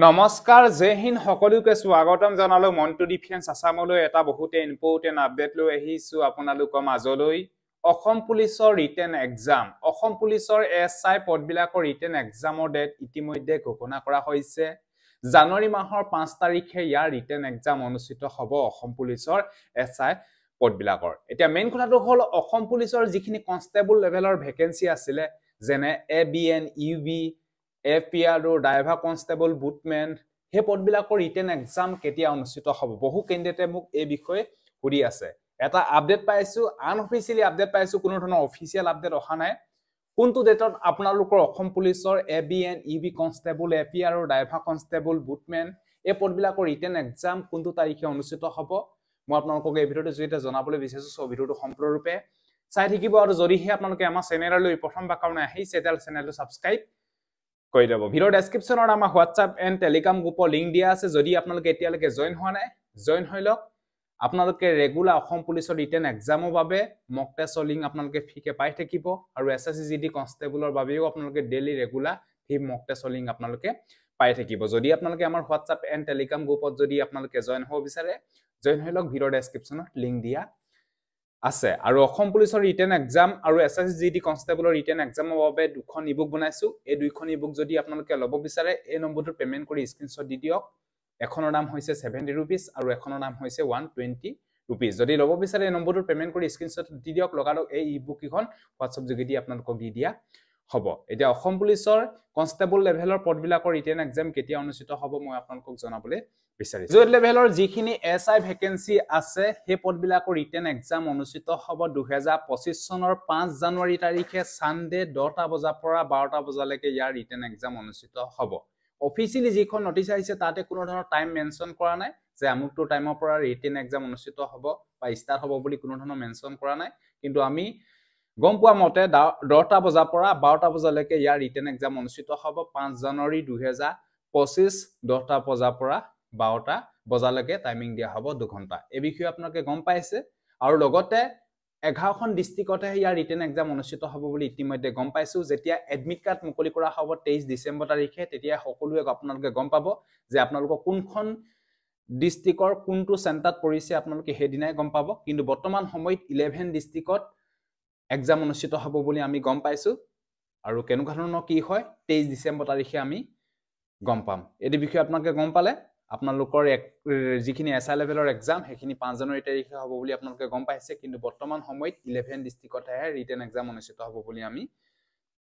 নমস্কাৰ জয় হিন্দ সকলোকে স্বাগতম জনালো মন্টু ডিফেন্স আসামলৈ এটা বহুতে ইম্পৰ্টেন্ট আপডেট লৈ আহিছো আপোনালোকৰ মাজলৈ অসম পুলিচৰ ৰিটেন এক্সাম অসম পুলিচৰ এসআই পদবিলাকৰ ৰিটেন এক্সামৰ ডেট ইতিমধ্যে ঘোষণা কৰা হৈছে জানুৱাৰী মাহৰ 5 তাৰিখে ইয়াৰ ৰিটেন এক্সাম অনুষ্ঠিত হ'ব অসম পুলিচৰ এসআই পদবিলাকৰ এতিয়া মেইন কথাটো হ'ল অসম পুলিচৰ যিখিনি কনষ্টেবল লেভেলৰ ভেকেন্সি আছিল যেনে ABN UB APR driver constable bootmen হে পদবিলাকৰ ৰিটেন এক্সাম কেতিয়া অনুষ্ঠিত হ'ব বহু কেন্ডিডেটে মোক এই বিষয়ে সুধি আছে এটা আপডেট পাইছো আনঅফিচিয়ালি আপডেট পাইছো কোনো ধৰণৰ অফিচিয়াল আপডেট অহা নাই কোনটো ডেটত আপোনালোকৰ অসম পুলিচৰ ABN UB constable APR driver constable bootmen এই পদবিলাকৰ ৰিটেন এক্সাম কোনটো তাৰিখে অনুষ্ঠিত হ'ব মই আপোনালোকক এই ভিডিঅ'টো জৰিয়তে জনাবলৈ বিচাৰিছো সব ভিডিঅ'টো সম্পূৰ্ণৰূপে চাই থাকিব আৰু যদিহে আপোনালোকে আমাৰ চেনেললৈ প্ৰথমবাৰ কাৰণে আহিছে তেল চেনেলটো সাবস্ক্ৰাইব কৰি দিব ভিডিঅ ডেসক্ৰিপচনত আমাৰ WhatsApp এণ্ড টেলিগ্ৰাম গ্ৰুপৰ লিংক দিয়া আছে যদি আপোনালোকে এতিয়ালৈকে জয়েন হোৱা নাই জয়েন হৈ লওক আপোনালোকে ৰেগুলাৰ অসম পুলিচৰ ৰিটেন এক্সামৰ বাবে মক টেষ্টৰ লিংক আপোনালোকে ফ্ৰীকে পাই থাকিব আৰু এসএসসি জিডি কনষ্টেবলৰ বাবেও আপোনালোকে ডেইলি ৰেগুলাৰ ফ্ৰী মক টেষ্টৰ লিংক আপোনালোকে পাই থাকিব যদি আপোনালোকে আমাৰ WhatsApp এণ্ড টেলিগ্ৰাম গ্ৰুপত যদি আপোনালোকে জয়েন হ'ব বিচাৰে জয়েন হৈ লওক ভিডিঅ ডেসক্ৰিপচনত লিংক দিয়া আছে আৰু অসম পুলিচৰ ৰিটেন এক্সাম আৰু এসএসসি জিডি কনষ্টেবলৰ ৰিটেন এক্সামৰ বাবে দুখন ইবুক বনাইছো এই দুইখন ইবুক যদি আপোনালোকে ল'ব বিচাৰে এই নম্বৰটো পেমেন্ট কৰি স্ক্ৰিনশ্বট দি দিয়ক এখনৰ নাম হৈছে 70 रुपीस আৰু এখনৰ নাম হৈছে 120 रुपीस যদি ল'ব বিচাৰে এই নম্বৰটো পেমেন্ট কৰি স্ক্ৰিনশ্বট দি দিয়ক লগালক এই ইবুক কিখন WhatsApp যোগেদি আপোনালোকক দি দিয়া হ'ব এতিয়া অসম পুলিচৰ কনষ্টেবল লেভেলৰ পদবিলাকৰ ৰিটেন এক্সাম কেতিয়া অনুষ্ঠিত হ'ব মই আপোনালোকক জনাবলৈ বিচাৰিছো জুড লেভেলৰ যিখিনি এসআই ভেকেন্সি আছে সেই পদবিলাকৰ ৰিটেন এক্সাম অনুষ্ঠিত হ'ব 2025 চনৰ 5 জানুৱাৰী তাৰিখে সানডে 10টা বজাৰ পৰা 12টা বজালৈকে ইয়াৰ ৰিটেন এক্সাম অনুষ্ঠিত হ'ব অফিচিয়ালি যিখন নটিচ আহিছে তাতে কোনো ধৰণৰ টাইম মেনশন কৰা নাই যে আমুকটো টাইমৰ পৰা ৰিটেন এক্সাম অনুষ্ঠিত হ'ব বা ষ্টাৰ্ট হ'ব বুলি কোনো ধৰণৰ মেনশন কৰা নাই কিন্তু আমি গম পোৱা মতে 10টা বজাৰ পৰা 12টা বজালৈকে ইয়াৰ ৰিটেন এক্সাম অনুষ্ঠিত হ'ব 5 জানুৱাৰী 2025 10টা বজাৰ পৰা 12টা বজালৈকে টাইমিং দিয়া হ'ব 2 ঘণ্টা এই বিষয়ে আপোনালোকে গম পাইছে আৰু লগতে 11খন ডিস্ট্ৰিক্টতে ইয়াৰ ৰিটেন এক্সাম অনুষ্ঠিত হ'ব বুলি ইতিমধ্যে গম পাইছো যেতিয়া এডমিট কাৰ্ড মুকলি কৰা হ'ব 23 ডিসেম্বৰ তাৰিখে তেতিয়া সকলোৱে আপোনালোকে গম পাব যে আপোনালোকৰ কোনখন ডিস্ট্ৰিক্টৰ কোনটো চেণ্টাৰত পৰিছে আপোনালোকে হেদিনাই গম পাব কিন্তু বৰ্তমান সময়ত 11 ডিস্ট্ৰিক্টত এক্সাম অনুষ্ঠিত হ'ব বুলি আমি গম পাইছো আৰু কেনেকুৱা ধৰণৰ কি হয় 23 ডিসেম্বৰ তাৰিখে আমি গম পাম এই বিষয়ে আপোনালোকে গম পালে আপোনালোকৰ যিখিনি এসআই লেভেলৰ এক্সাম হেখিনি 5 জানুৱাৰী তাৰিখে হ'ব বুলি আপোনালোকে গম পাইছে কিন্তু বৰ্তমান সময়ত 11 ডিস্ট্ৰিক্টতহে ৰিটেন এক্সাম অনুষ্ঠিত হ'ব বুলি আমি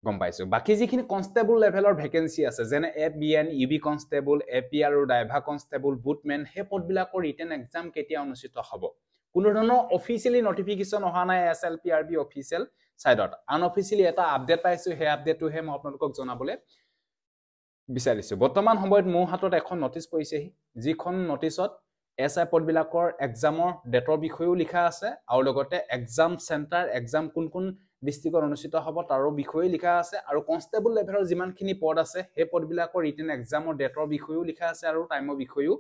গম পাইছো বাকি যিখিনি কনষ্টেবল লেভেলৰ ভেকেন্সি আছে যেনে এবিএন ইবি কনষ্টেবল এপিআৰ আৰু ড্ৰাইভাৰ কনষ্টেবল বুটমেন হে পদবিলাকৰ ৰিটেন এক্সাম কেতিয়া অনুষ্ঠিত হ'ব কোনো ধৰণৰ অফিচিয়ালি নটিফিকেশন অহা নাই এছএলপিআৰবি অফিচিয়াল সাইডত আনঅফিচিয়ালি এটা আপডেট পাইছো হে আপডেটটোহে মই আপোনালোকক জনাবলৈ বিচাৰিছো বৰ্তমান সময়ত মোৰ হাতত এখন নটিচ পৰিছেহি যিখন নটিচত এসআই পদবিলাকৰ এক্সামৰ ডেটৰ বিষয়েও লিখা আছে আৰু লগতে এক্সাম চেণ্টাৰ এক্সাম কোন ডিস্ট্ৰিক্টত অনুষ্ঠিত হ'ব তাৰো বিষয়ে লিখা আছে আৰু কনষ্টেবল লেভেলৰ যিমানখিনি পদ আছে সেই পদবিলাকৰ ৰিটেন এক্সামৰ ডেটৰ বিষয়েও লিখা আছে আৰু টাইমৰ বিষয়েও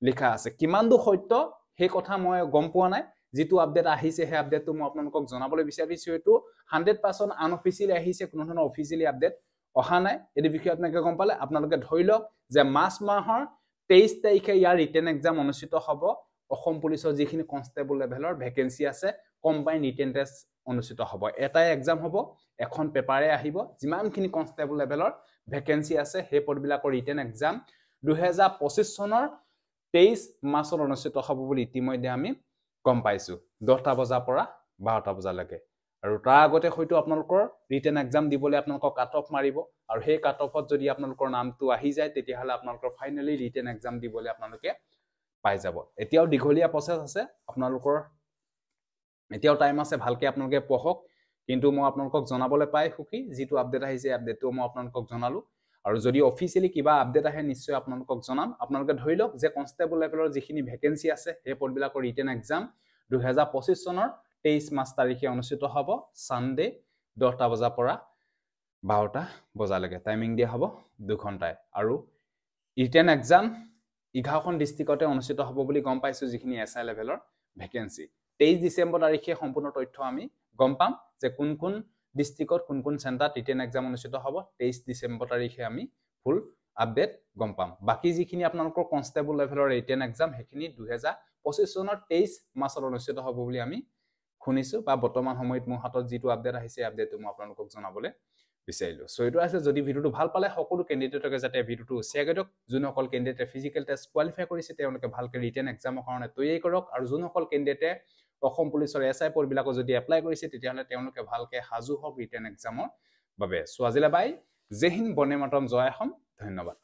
লিখা আছে কিমান দূৰ সত্য সেই কথা মই গম পোৱা নাই যেটো আপডেট আহিছে হে আপডেটটো মই আপোনালোকক জনাবলৈ বিচাৰিছো এটো 100% আনঅফিচিয়ালি আহিছে কোনো ধৰণৰ অফিচিয়ালি আপডেট অহা নাই এই বিষয়ে আপোনালোকে গম পালে আপোনালোকে ধৰি লওক যে মাৰ্চ মাহৰ 23 তাৰিখে ইয়াৰ ৰিটেন এক্সাম অনুষ্ঠিত হ'ব অসম পুলিচৰ যিখিনি কনষ্টেবল লেভেলৰ ভেকেন্সি আছে কম্বাইন ৰিটেন টেষ্ট অনুষ্ঠিত হ'ব এটাই এক্সাম হ'ব এখন পেপাৰে আহিব যিমানখিনি কনষ্টেবল লেভেলৰ ভেকেন্সি আছে সেই পদবিলাকৰ ৰিটেন এক্সাম 2025 চনৰ 23 মাৰ্চত অনুষ্ঠিত হ'ব বুলি ইতিমধ্যে আমি গম পাইছো 10টা বজাৰ পৰা 12টা বজালৈকে আৰু তাৰ আগতে হয়তো আপোনালোকৰ ৰিটেন এক্সাম দিবলৈ আপোনালোকক কাট অফ মাৰিব আৰু সেই কাট অফত যদি আপোনালোকৰ নামটো আহি যায় তেতিয়া হলে আপোনালোকৰ ফাইনালি ৰিটেন এক্সাম দিবলৈ আপোনালোকে পাই যাব এতিয়াও দীঘলীয়া প্ৰসেস আছে আপোনালোকৰ এতিয়াও টাইম আছে ভালকে আপোনালোকে পঢ়ক কিন্তু মই আপোনালোকক জনাবলৈ পাই সুখী যেটো আপডেট আহিছে আপডেটটো মই আপোনালোকক জনালো আৰু যদি অফিচিয়ালি কিবা আপডেট আহে নিশ্চয় আপোনালোকক জনাম আপোনালোকে ধৰি লওক যে কনষ্টেবল লেভেলৰ যিখিনি ভেকেন্সি আছে সেই পদবিলাকৰ ৰিটেন এক্সাম 2025 চনৰ 23 মাৰ্চ তাৰিখে অনুষ্ঠিত হ'ব সানডে 10টা বজাৰ পৰা 12টা বজালৈকে টাইমিং দিয়া হ'ব 2 ঘণ্টাই আৰু ৰিটেন এক্সাম 11খন ডিস্ট্ৰিক্টতে অনুষ্ঠিত হ'ব বুলি গম পাইছো যিখিনি এসআই লেভেলৰ ভেকেন্সি 23 ডিসেম্বৰ তাৰিখে সম্পূৰ্ণ তথ্য আমি গম পাম যে কোন ডিস্ট্ৰিক্টত কোন চেণ্টাৰত ৰিটেন এক্সাম অনুষ্ঠিত হ'ব 23 ডিসেম্বৰ তাৰিখে আমি ফুল আপডেট গম পাম বাকি যিখিনি আপোনালোকৰ কনষ্টেবল লেভেলৰ ৰিটেন এক্সাম সেইখিনি 2025 চনৰ 23 মাৰ্চত অনুষ্ঠিত হ'ব বুলি আমি শুনিছো বা বৰ্তমান সময়ত মোৰ হাতত যিটো আপডেট আহিছে আপডেটটো মই আপোনালোকক জনাবলৈ বিচাৰিলো সো এটো আছে যদি ভিডিওটো ভাল পালে সকলো ক্যান্ডিডেটকে যাতে ভিডিওটো শেয়াৰ কৰক যোনসকল ক্যান্ডিডেটে ফিজিক্যাল টেষ্ট কোৱালিফাই কৰিছে তেওঁলোকে ভালকৈ ৰিটেন এক্সামৰ কাৰণে তৈয়াৰী কৰক আৰু যোনসকল ক্যান্ডিডেটে অসম পুলিচৰ এসআই পদবিলাকত যদি এপ্লাই কৰিছে তেতিয়াহলে তেওঁলোকে ভালকৈ হাজু হওক ৰিটেন এক্সামৰ বাবে সো আজিলা বাই জয় হিন্দ বন্দে মাতৰম জয় অসম ধন্যবাদ